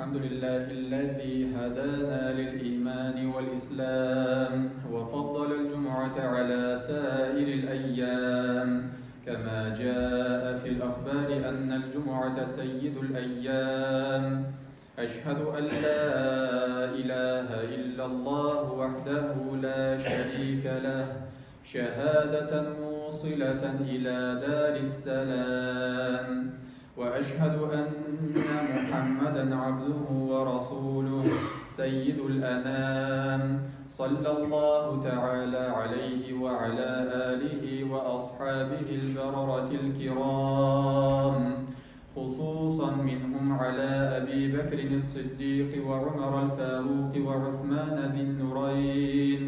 الحمد لله الذي هدانا للإيمان والإسلام وفضل الجمعة على سائر الأيام، كما جاء في الأخبار أن الجمعة سيد الأيام. أشهد أن لا إله إلا الله وحده لا شريك له، شهادة موصلة إلى دار السلام. وأشهد أن محمدًا عبده ورسوله سيد الأنام، صلى الله تعالى عليه وعلى آله وأصحابه البررة الكرام، خصوصًا منهم على أبي بكر الصديق وعمر الفاروق وعثمان ذي النورين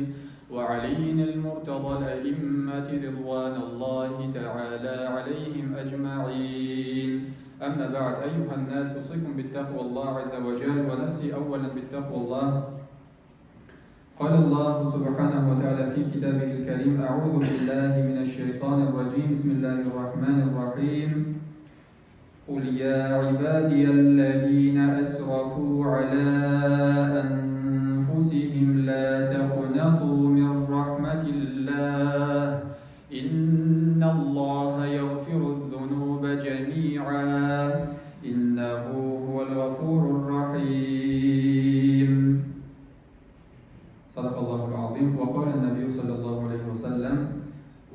وعلي المرتضى الأئمة رضوان الله تعالى عليهم أجمعين. أما بعد، أيها الناس، أوصيكم بالتقوى الله عز وجل، ونفسي أولا بالتقوى الله. قال الله سبحانه وتعالى في كتابه الكريم: أعوذ بالله من الشيطان الرجيم، بسم الله الرحمن الرحيم. قل يا عبادي الذين أسرفوا على أنفسهم لا تقنطوا من رحمة الله، إن الله يغفر الذنوب جميعا، إنه هو الغفور الرحيم. صدق الله العظيم. وقال النبي صلى الله عليه وسلم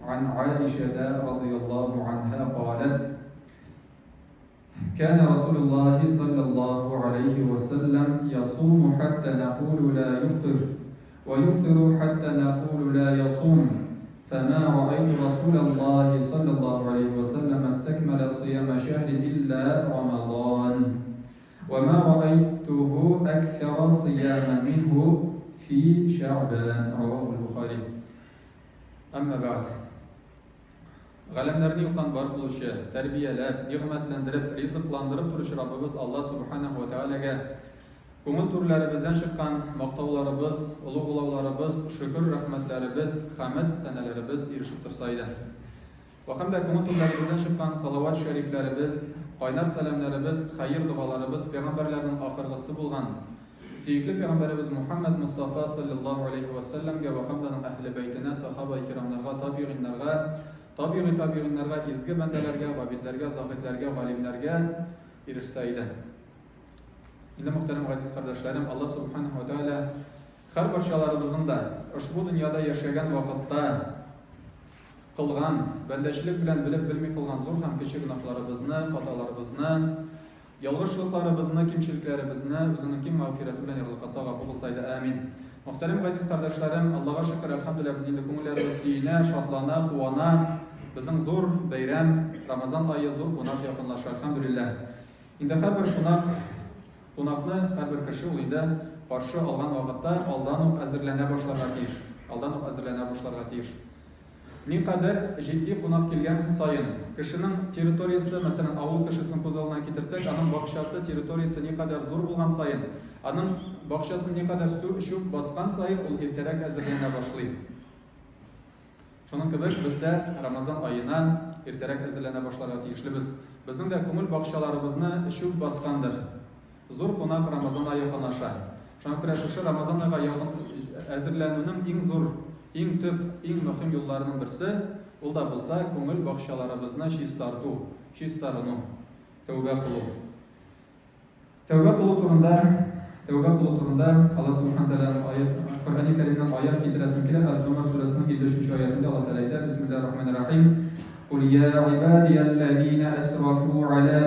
عن عائشة رضي الله عنها قالت: كان رسول الله صلى الله عليه وسلم يصوم حتى نقول لا يفطر، ويفطر حتى نقول لا يصوم، فما رأيت رسول الله صلى الله عليه وسلم استكمل صيام شهر إلا رمضان، وما رأيته أكثر صياما منه في شعبان، رواه البخاري. أما بعد، Ғалімдерін ұлттан бар қылушы, тәрбиелеп, нығметлендіріп, ризықландырып тұрышы Раббыбыз Алла Субханаху ва Тағалаға көңіл түрлерімізден шыққан мақтауларыбыз, ұлығылауларыбыз, шүкір рахметлеріміз, хамид сәнелеріміз ерішіп тұрсайды. Вақымда көңіл түрлерімізден шыққан салават шәрифлеріміз, қайнар сәлемлеріміз, хайыр дұғаларымыз пейғамбарлардың ақырғысы болған сүйікті пейғамбарымыз Мұхаммад Мұстафа саллаллаху алейхи ва салламға, вақымданың әхлі бәйтіне, сахаба керамларға, табиғинларға, изгі бәндәләргә, ғабидләргә, заһидләргә, галимләргә ирешсәйді. Инде мөхтәрәм ғазиз кардәшләрем, Алла Субханаху ва Тәгалә һәр барчаларыбызның да ошбу дөньяда яшәгән вакытта кылган бәндәчлек белән белеп-белми кылган зур һәм кече гөнаһларыбызны, хаталарыбызны, ялгышлыкларыбызны, кимчелекләребезне үзенең киң мәгъфирәте белән ярлыкаса гафу кылсайды. Амин. Мөхтәрәм ғазиз кардәшләрем, Аллаһка шөкер, әлхәмдүлилләһ, без инде күңелләребез сөенә, шатлана, куана. Безнең зур бәйрәм, Рамазан айы, зур кунак якынлаша, әлхәмдүлилләһ. Инде һәрбер кунакны, һәрбер кеше ул инде каршы алган вакытта алдан ук әзерләнә башларга тиеш. Никадәр җитди кунак килгән сайын, кешенең территориясе, мәсәлән, авыл кешесен күз алдына китерсәк, аның бакчасы, территориясе никадәр зур булган сайын, аның бакчасын никадәр шүп баскан сайын, ул иртәрәк әзерләнә башлый. Шуның кебек без дә Рамазан аена иртәрәк әзерләнә башларга тиешлебез. Безнең дә күңел бакчаларыбызны шүп баскандыр. Зур кунак Рамазан ае якынлаша. Шуңа күрә шушы Рамазан айга әзерләнүнең иң зур, иң төп, иң мөһим юлларының берсе ул да булса күңел бакчаларыбызны чистарту, тәүбә кылу. Тәүбә кылу турында Алла Субханаху ва Тәгалә Коръән-и Кәримнән аят китерәсем килә. Az-Zumar сүрәсенең 53-нче аятында Алла Тәгалә әйтә: Бисмиллаһир-рахманир-рахим. Qul ya ibadiyallazina asrafu ala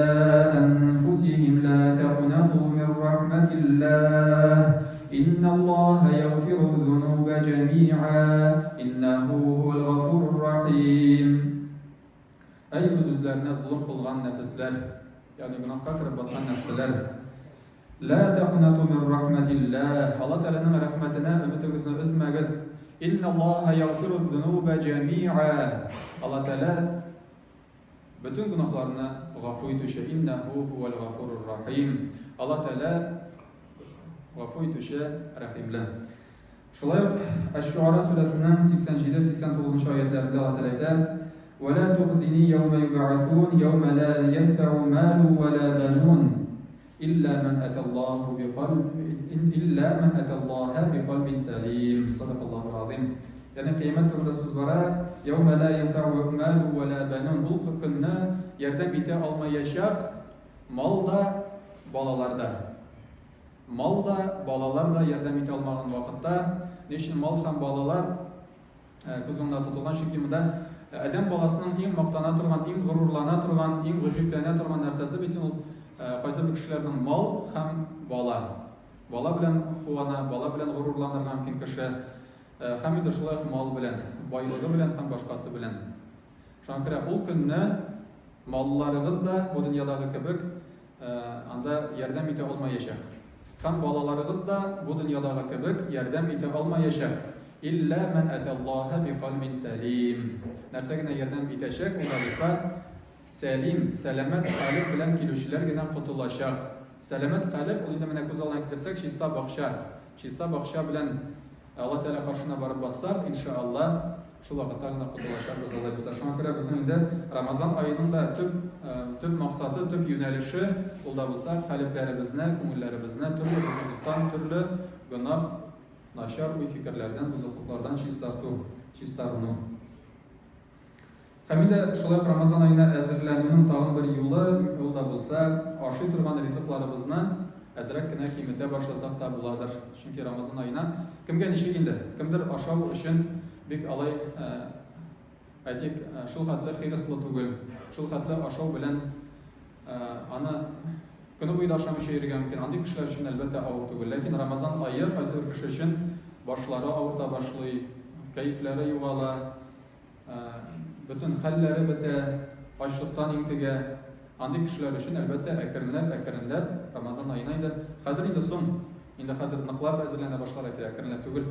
anfusihim la taqnatu min rahmatillah, innallaha yaghfiru dhunuba jami'a, innahu huwal ghafurur rahim. Ey үзләренә зулым кылган нәфесләр, ягъни гынаһка кирип баткан нәфсләр, لا تقنطوا من رحمة الله. الله تعالى رحمتنا أمتغزنا اسمغز. إن الله يغفر الذنوب جميعا. الله تعالى bütün günahlarına غفويت شيء إنه هو الغفور الرحيم. الله تعالى غفويت شيء رحيم له. Şolay Əş-Şuara surəsinin 87-89-cu ayətlərində Allah تعالى aytır: ولا تخزني يوم يبعثون يوم لا ينفع مال ولا بنون إلا من أتى الله بقلب سليم. صدق الله العظيم. Yani kıyamet gününde söz var. يَوْمَ لَا يَنْفَعُ مَالُ وَلَا بَنُونَ. Bu günde yardım ite almayacak mal da balalarda. Mal da balalar da yardım ite almağın vakitte. Neşin mal hem balalar kuzunda tutulan şekilde adam balasının en maktana turgan, en gururlana turgan, en gıcıplana turgan narsası bütün qaysı bir kişilerden mal hem bala. Bala bilen kuvana, bala bilen gururlanırgan mümkün kişi. Hem de şulay mal bilen, baylığı bilen hem başkası bilen. Şuna göre o günne mallarınız da bu dünyadaki kebek anda yardım ite olmayacak. Hem balalarınız da bu dünyadaki kebek yardım ite olmayacak. İlla men atallaha bi kalbin salim. Nersegine yardım itecek, olursa salim, selamet kalp bilen kilişler gene kurtulacak. Selamet kalp, onu da mene kuzalan getirsek, şista bakşa bilen Allah Teala karşına varıp bassak, inşallah şu vakitte gene kurtulacak. Şuna göre bizim de Ramazan ayının da tüm maksadı, tüm yönelişi olda bulsak, kalplerimizne, kumullerimizne, türlü bozuluktan, türlü günah, naşar bu fikirlerden, bozukluklardan çistarını. Hem de şulay Ramazan ayına ezirlenmenin tağın bir yolda bulsa, aşı turgan riziklarımızdan ezrek kine kıymete başlasak da buladır. Çünkü Ramazan ayına kimge nişi indi? Kimdir aşağı için bir alay aytik şul hatlı xeyrisli tugul, şul hatlı aşağı bilen ana günü boyu da aşağı bir şey yürüyen mümkün. Andik kişiler için elbette ağır tugul. Lakin Ramazan ayı qaysı bir kişi için başları ağırta başlıyor, keyifleri yuvala, bütün halleri bite, açlıktan intige, andik kişiler için elbette ekerinler Ramazan ayına hazır indi son, hazır nıklar hazırlana başlar ekerinler tugul.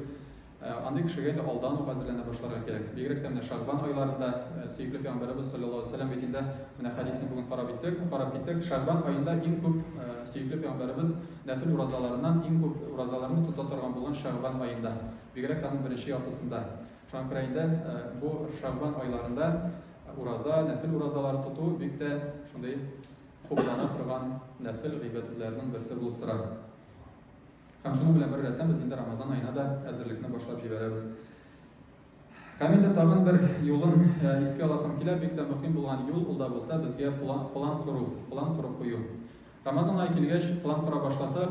Andik kişiye de aldan o hazırlana başlar gerek. Bigerek de Şaban aylarında sevgili Peygamberimiz sallallahu aleyhi ve sellem betinde mene hadisini bugün qarab bittik. Şaban ayında en çok sevgili Peygamberimiz nafil urazalarından en çok urazalarını tutargan bulan Şaban ayında. Bigerek de onun birinci haftasında. Şu an kırayında bu Şaban aylarında nafil urazaları tutu birlikte şunday xublana turgan nafil gıybetlerinin birisi bulup durar. Hem şunu bilen bir retten biz indi Ramazan ayına da hazırlıkını başlayıp jiberemiz. Hemin de tağın bir yolun iski alasım kile birlikte mühim bulgan yol olda bulsa bizge plan kurup koyu. Ramazan ayı kilgeç plan kura başlasak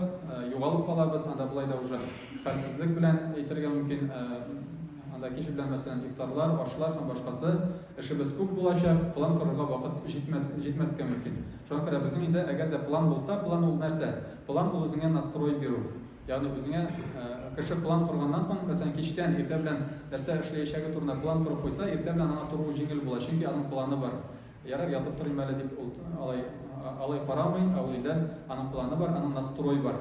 yuvalıp kalabız, anda bulay da uca halsizlik bilen eğitirgen mümkün anda kişi bilen mesela iftarlar, aşılar hem başkası işimiz çok bulacak, plan kururga vakit jitmezken mümkün. Şu an kadar bizim indi eğer de plan bulsa, plan ol nerse? Plan ol özüne nastroy biru. Yani özüne kişi plan kurgandan sonra mesela kişiden irte bilen derse işleyişe turuna plan kurup koysa irte bilen ana turu jingil bula. Çünkü onun planı var. Yarar yatıp turayım öyle deyip alay karamayın, avliden onun planı var, onun nastroy var.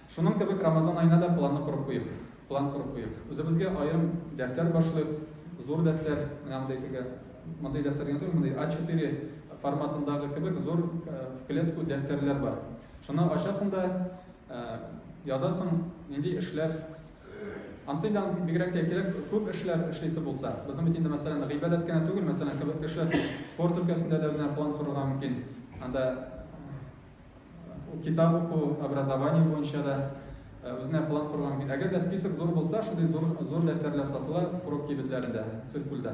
Şunun gibi Ramazan ayına da planı kurup koyuyor. Özümüzge ayrım defter başlayıp, zor defter, mınday deftergen tur, mınday A4 formatındaki gibi zor kiletku defterler var. Şunu aşağısında yazasın, indi işler, ansaydan bigerek tekerek çok işler işleysi bulsa. Bizim için de mesela gıybet etkene tugul, mesela kişiler spor ülkesinde de özüne plan kurulgan mümkün. Anda kitap oku, образование boyunca da özüne plan kurulgan mümkün. Eğer de spisik zor bulsa, şuday zor defterler satıla prop kibitlerinde, sirkulda.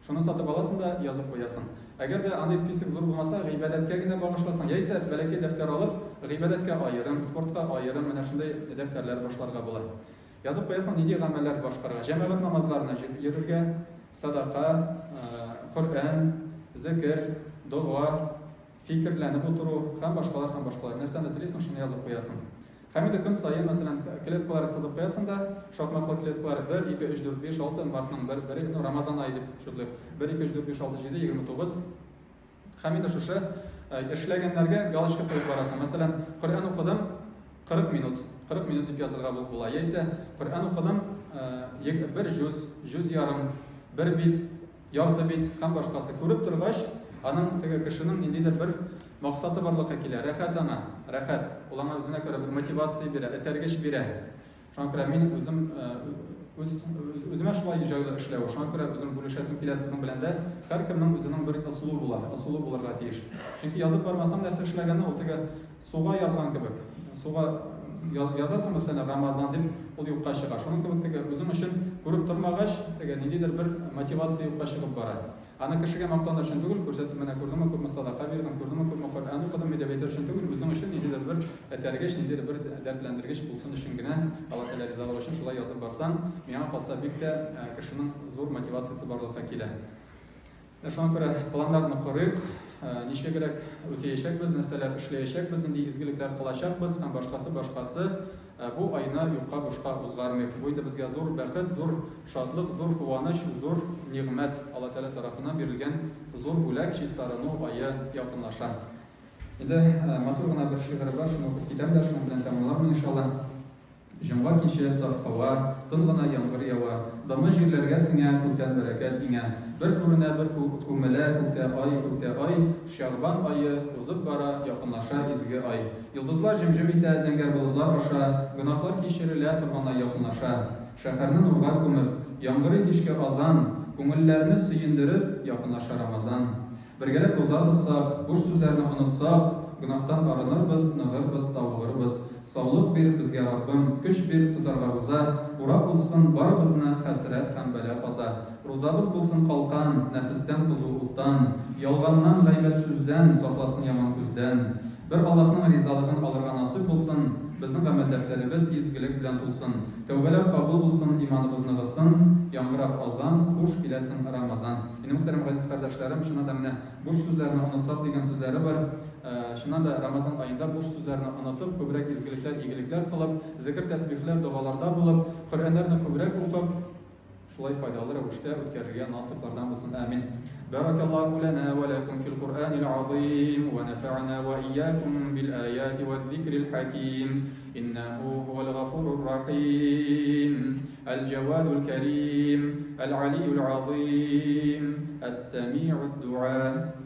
Şunu satıp alasın da yazıp koyasın. Eğer de anday spisik zor bulmasa, gıybetke yine bağışlasın. Ya ise belki defter alıp, gıybetke ayırım, sportka ayırım, mene şunday defterler başlarga bular. Yazıp koyasın, nidi gameller başkarga. Cemaat namazlarına yürürge, sadaka, Kur'an, zikir, dua, fikirlenip oturu, hem başkalar. Nersen de tilirsin, şunu yazıp koyasın. Hem de gün sayı mesela kiletkoları sızıp koyasın da, şartmakla kiletkoları 1, 2, 3, 4, 5, 6, Mart'ın 1, Ramazan ayı deyip şutluk. 1, 2, 3, 4, 5, 6, 7, 29. Hem de şuşu işlegenlerge galışkı koyup barasın. Mesela Kur'an okudum 40 minut deyip yazılga bulup bula. Ise Kur'an okudum bir cüz yarım, bir bit, yartı bit, hem başkası kurup turgaş, anın kişinin indi de bir maksatı varlıkı kile, rahat, olana özüne göre bir motivasiya bire, etergeç bire. Şu an min özüm Özüme şulay icazı işlew. Şuna göre özüm bölüşesim kile sizin bilen de her kimnin özünün bir usulü bular. Usulü bularga tiyiş. Çünkü yazıp barmasam näse işlegende o tege suğa yazgan kebek. Suğa yazasın mesela Ramazan dip o yuqqa çıgar. Şunun kebek tege özüm için görüp durmagaç tege nididir bir motivatsiya yuqqa çıkıp bara. Ana kişiге maqtanlar için tugul ko'rsatib mana ko'rdimmi ko'rma sadaqa berdim ko'rdimmi ko'rma Qur'on o'qidim deb aytish uchun tugul o'zim uchun nididir bir tergeç nididir bir dertlendirgich bo'lsin ishingina Alloh taolo rizo bo'lsin shulay yozib borsan menga qolsa bitta kishining zo'r motivatsiyasi borlikqa keladi. Shunga ko'ra planlarni qurib nishga kerak o'tayashakmiz, narsalar ishlayashakmiz, endi izgiliklar qilashakmiz, ham boshqasi bu ayna yuqqa boshqa o'zgarmaydi. Bu yerda bizga zo'r baxt, zo'r shodlik, zo'r quvonch, zo'r ne'mat Alloh taolo tarafidan berilgan zo'r bo'lak chistaraну oyi yaqinlashadi. Endi motorgina bir she'r bor, shuni o'qib ketaman, shuni bilan tamomlayman inshaalloh. Jumva kechi sof havo, tinggina yomg'ir yowa, dama yerlarga singgan ko'kdan barakat inga. Bir ko'rina bir ko'mila ko'kda oy, Sha'ban oyi o'zib bora yaqinlasha izgi oy. Yulduzlar jimjimita zangar bulutlar osha, gunohlar kechirilar turganda yaqinlasha. Shaharni nurga ko'mib, yomg'ir kechga azon, ko'ngillarni suyundirib yaqinlasha Ramazon. Birgalab ro'za tutsak, bo'sh so'zlarni unutsak, gunohdan arinirmiz, nig'irmiz, savg'irmiz. Sog'liq ber bizga Robbim, kuch ber tutarga ro'za, urab bo'lsin barimizni hasrat ham bala qaza. Ro'zamiz bo'lsin qalqan, nafsdan quzuqdan, yolg'ondan, g'aybat so'zdan, saqlasin yomon ko'zdan. Bir Allohning rizoligini olirga nasib bo'lsin, bizning amal daftarimiz izgilik bilan to'lsin. Tavbalar qabul bo'lsin, imonimiz nig'ilsin, yomg'irab azon, xush kelasin Ramazon. Endi muhtaram aziz qardoshlarım, shundan da mana bo'sh so'zlarni unutsak degan so'zlari bor. Shundan da Ramazon oyida bo'sh so'zlarni unutib, ko'proq izgiliklar, iyiliklar qilib, zikr, tasbihlar, duolarda bo'lib, Qur'onlarni ko'proq o'qib, shulay foydali ravishda o'tkazishga nasiblardan bo'lsin. Amin. Barakallahu lana wa lakum fil Qur'anil azim wa nafa'na wa iyyakum bil ayati wal dhikril hakim. Innahu huwal ghafurur rahim. Al jawadul karim, al aliyyul azim, as-sami'ud du'a.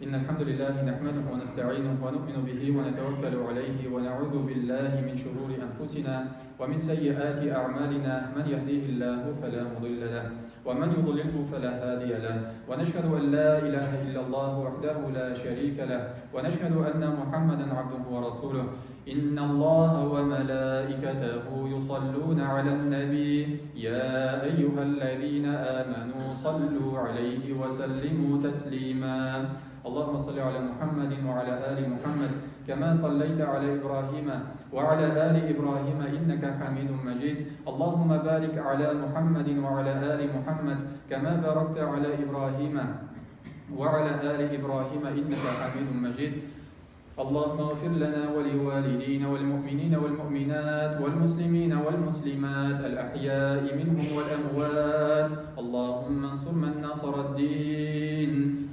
إن الحمد لله نحمده ونستعينه ونؤمن به ونتوكل عليه ونعوذ بالله من شرور أنفسنا ومن سيئات أعمالنا من يهديه الله فلا مضل له ومن يضلله فلا هادي له ونشهد أن لا إله إلا الله وحده لا شريك له ونشهد أن محمدا عبده ورسوله إن الله وملائكته يصلون على النبي يا أيها الذين آمنوا صلوا عليه وسلموا تسليما اللهم صل على محمد وعلى آل محمد كما صليت على إبراهيم وعلى آل إبراهيم إنك حميد مجيد اللهم بارك على محمد وعلى آل محمد كما باركت على إبراهيم وعلى آل إبراهيم إنك حميد مجيد اللهم اغفر لنا ولوالدينا والمؤمنين والمؤمنات والمسلمين والمسلمات الأحياء منهم والأموات اللهم انصر من نصر الدين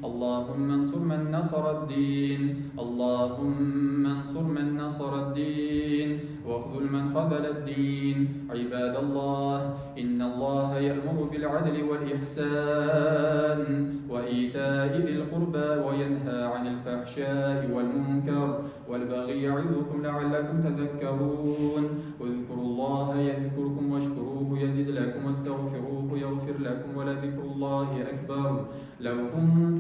اللهم انصر من نصر الدين اللهم انصر من نصر الدين واخذل من خذل الدين عباد الله إن الله يأمر بالعدل والإحسان وإيتاء ذي القربى وينهى عن الفحشاء والمنكر والبغي يعظكم لعلكم تذكرون اذكروا الله يذكركم واشكروه يزد لكم واستغفروه يغفر لكم ولذكر الله أكبر لو كنتم